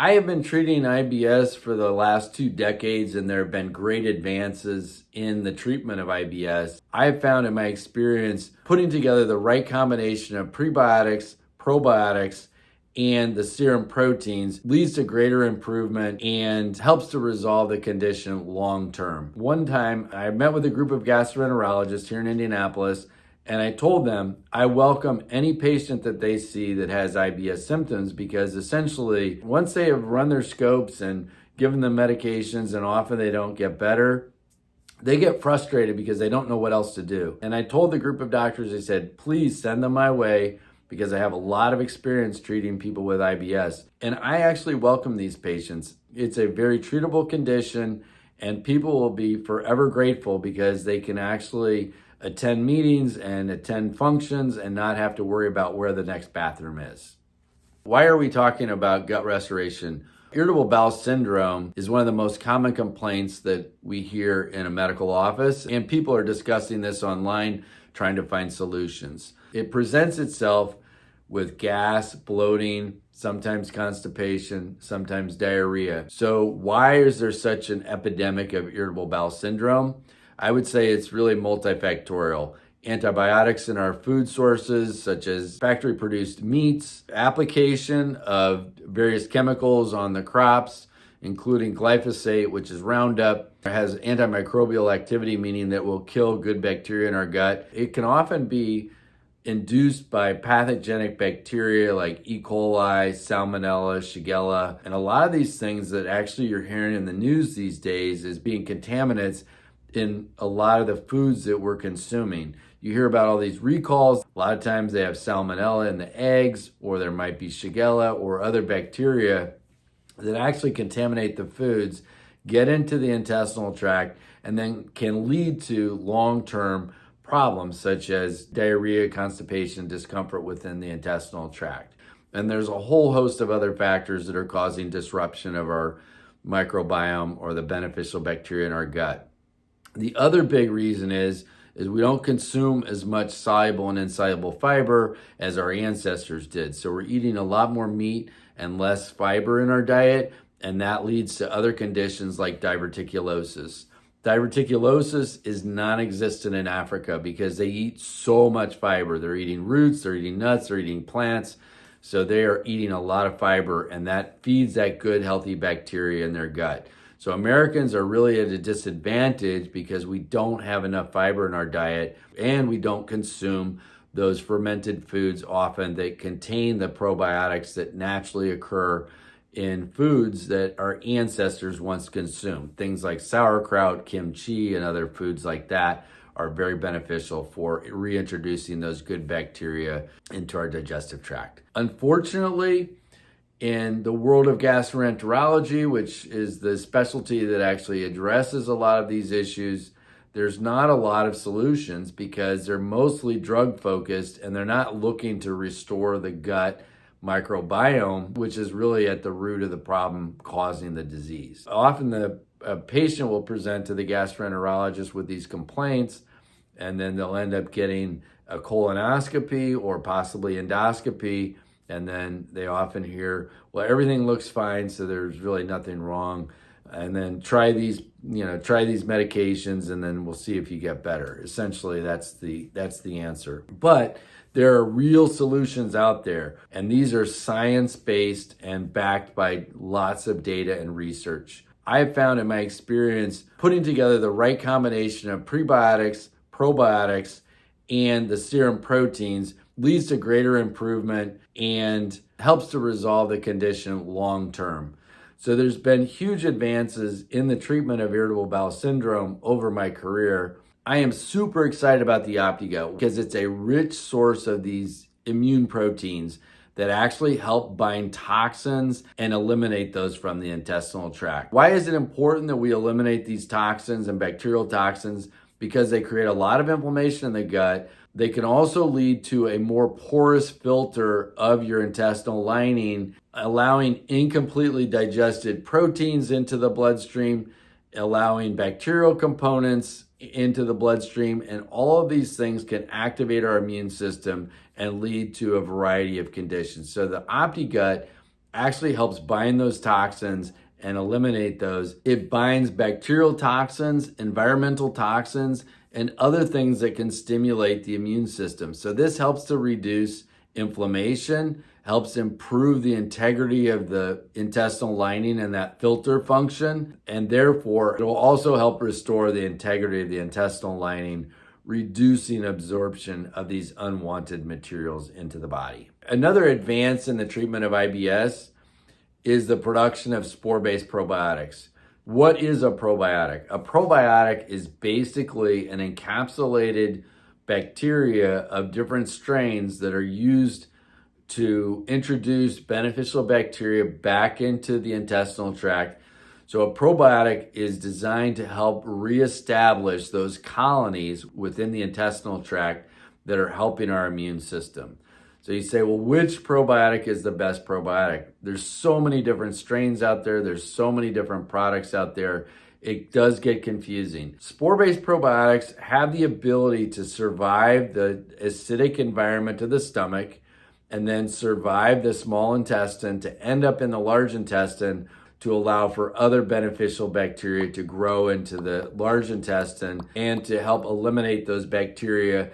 I have been treating IBS for the last 2 decades, and there have been great advances in the treatment of IBS. I have found in my experience putting together the right combination of prebiotics, probiotics, and the serum proteins leads to greater improvement and helps to resolve the condition long term. One time I met with a group of gastroenterologists here in Indianapolis, and I told them I welcome any patient that they see that has IBS symptoms, because essentially once they have run their scopes and given them medications and often they don't get better, they get frustrated because they don't know what else to do. And I told the group of doctors, I said, please send them my way, because I have a lot of experience treating people with IBS. And I actually welcome these patients. It's a very treatable condition, and people will be forever grateful because they can actually attend meetings and attend functions and not have to worry about where the next bathroom is. Why are we talking about gut restoration? Irritable bowel syndrome is one of the most common complaints that we hear in a medical office, and people are discussing this online, trying to find solutions. It presents itself with gas, bloating, sometimes constipation, sometimes diarrhea. So why is there such an epidemic of irritable bowel syndrome? I would say it's really multifactorial. Antibiotics in our food sources, such as factory produced meats, application of various chemicals on the crops, including glyphosate, which is Roundup, has antimicrobial activity, meaning that will kill good bacteria in our gut. It can often be induced by pathogenic bacteria like E. coli, Salmonella, Shigella, and a lot of these things that actually you're hearing in the news these days is being contaminants in a lot of the foods that we're consuming. You hear about all these recalls. A lot of times they have Salmonella in the eggs, or there might be Shigella or other bacteria that actually contaminate the foods, get into the intestinal tract, and then can lead to long-term problems such as diarrhea, constipation, discomfort within the intestinal tract. And there's a whole host of other factors that are causing disruption of our microbiome or the beneficial bacteria in our gut. The other big reason is we don't consume as much soluble and insoluble fiber as our ancestors did. So we're eating a lot more meat and less fiber in our diet, and that leads to other conditions like diverticulosis. Diverticulosis is non-existent in Africa because they eat so much fiber. They're eating roots, they're eating nuts, they're eating plants. So they are eating a lot of fiber, and that feeds that good, healthy bacteria in their gut. So Americans are really at a disadvantage because we don't have enough fiber in our diet, and we don't consume those fermented foods often that contain the probiotics that naturally occur in foods that our ancestors once consumed. Things like sauerkraut, kimchi, and other foods like that are very beneficial for reintroducing those good bacteria into our digestive tract. Unfortunately, in the world of gastroenterology, which is the specialty that actually addresses a lot of these issues, there's not a lot of solutions because they're mostly drug focused, and they're not looking to restore the gut microbiome, which is really at the root of the problem causing the disease. Often the patient will present to the gastroenterologist with these complaints, and then they'll end up getting a colonoscopy or possibly endoscopy. And then they often hear, well, everything looks fine, so there's really nothing wrong. And then try these medications, and then we'll see if you get better. Essentially, that's the answer. But there are real solutions out there, and these are science-based and backed by lots of data and research. I've found in my experience putting together the right combination of prebiotics, probiotics, and the serum proteins leads to greater improvement and helps to resolve the condition long term. So there's been huge advances in the treatment of irritable bowel syndrome over my career. I am super excited about the OptiGut because it's a rich source of these immune proteins that actually help bind toxins and eliminate those from the intestinal tract. Why is it important that we eliminate these toxins and bacterial toxins? Because they create a lot of inflammation in the gut. They can also lead to a more porous filter of your intestinal lining, allowing incompletely digested proteins into the bloodstream, allowing bacterial components into the bloodstream, and all of these things can activate our immune system and lead to a variety of conditions. So the OptiGut actually helps bind those toxins and eliminate those. It binds bacterial toxins, environmental toxins, and other things that can stimulate the immune system. So this helps to reduce inflammation, helps improve the integrity of the intestinal lining and that filter function, and therefore it will also help restore the integrity of the intestinal lining, reducing absorption of these unwanted materials into the body. Another advance in the treatment of IBS is the production of spore-based probiotics. What is a probiotic? A probiotic is basically an encapsulated bacteria of different strains that are used to introduce beneficial bacteria back into the intestinal tract. So a probiotic is designed to help reestablish those colonies within the intestinal tract that are helping our immune system. So you say, well, which probiotic is the best probiotic? There's so many different strains out there. There's so many different products out there. It does get confusing. Spore-based probiotics have the ability to survive the acidic environment of the stomach and then survive the small intestine to end up in the large intestine to allow for other beneficial bacteria to grow into the large intestine and to help eliminate those bacteria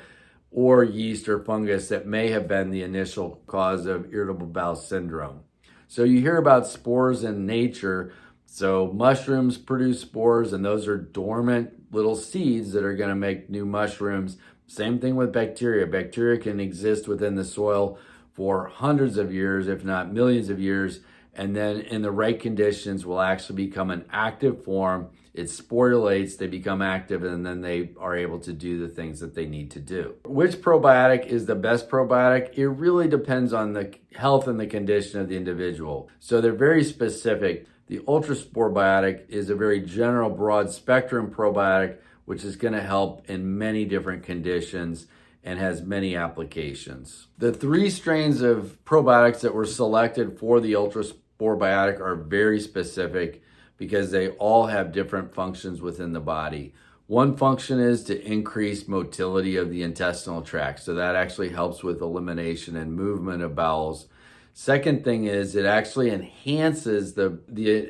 or yeast or fungus that may have been the initial cause of irritable bowel syndrome. So you hear about spores in nature. So mushrooms produce spores, and those are dormant little seeds that are going to make new mushrooms. Same thing with bacteria. Bacteria can exist within the soil for hundreds of years, if not millions of years, and then in the right conditions will actually become an active form. It sporulates, they become active, and then they are able to do the things that they need to do. Which probiotic is the best probiotic? It really depends on the health and the condition of the individual. So they're very specific. The Ultrasporbiotic is a very general, broad spectrum probiotic, which is going to help in many different conditions and has many applications. The 3 strains of probiotics that were selected for the Ultrasporbiotic are very specific because they all have different functions within the body. One function is to increase motility of the intestinal tract. So that actually helps with elimination and movement of bowels. Second thing is it actually enhances the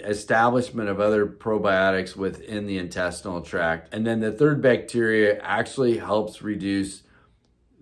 establishment of other probiotics within the intestinal tract. And then the third bacteria actually helps reduce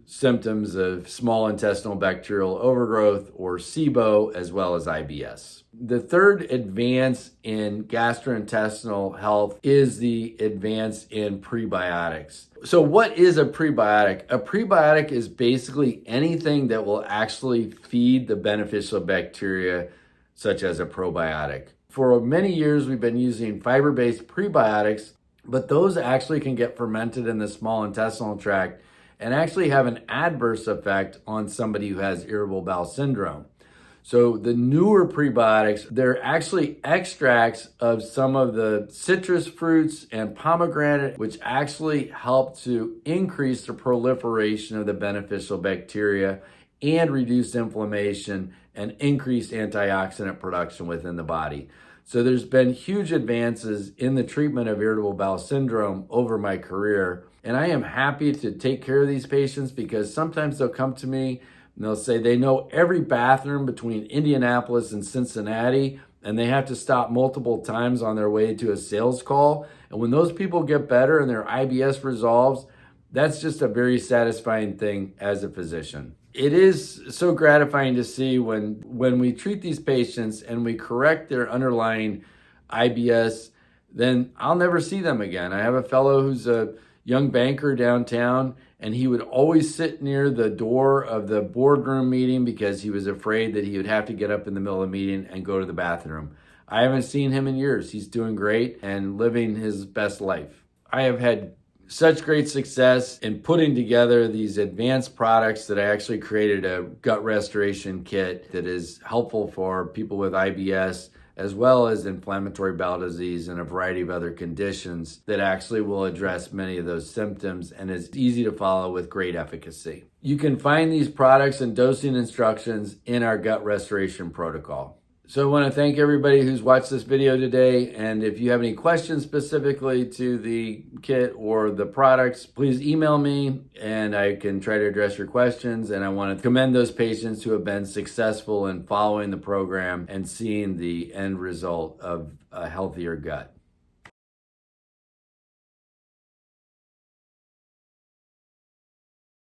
symptoms of small intestinal bacterial overgrowth or SIBO, as well as IBS. The third advance in gastrointestinal health is the advance in prebiotics. So what is a prebiotic? A prebiotic is basically anything that will actually feed the beneficial bacteria, such as a probiotic. For many years, we've been using fiber-based prebiotics, but those actually can get fermented in the small intestinal tract and actually have an adverse effect on somebody who has irritable bowel syndrome. So the newer prebiotics, they're actually extracts of some of the citrus fruits and pomegranate, which actually help to increase the proliferation of the beneficial bacteria and reduce inflammation and increase antioxidant production within the body. So there's been huge advances in the treatment of irritable bowel syndrome over my career. And I am happy to take care of these patients because sometimes they'll come to me and they'll say they know every bathroom between Indianapolis and Cincinnati, and they have to stop multiple times on their way to a sales call. And when those people get better and their IBS resolves, that's just a very satisfying thing as a physician. It is so gratifying to see when we treat these patients and we correct their underlying IBS, then I'll never see them again. I have a fellow who's a young banker downtown, and he would always sit near the door of the boardroom meeting because he was afraid that he would have to get up in the middle of the meeting and go to the bathroom. I haven't seen him in years. He's doing great and living his best life. I have had such great success in putting together these advanced products that I actually created a gut restoration kit that is helpful for people with IBS, as well as inflammatory bowel disease and a variety of other conditions that actually will address many of those symptoms and is easy to follow with great efficacy. You can find these products and dosing instructions in our gut restoration protocol. So I want to thank everybody who's watched this video today. And if you have any questions specifically to the kit or the products, please email me and I can try to address your questions. And I want to commend those patients who have been successful in following the program and seeing the end result of a healthier gut.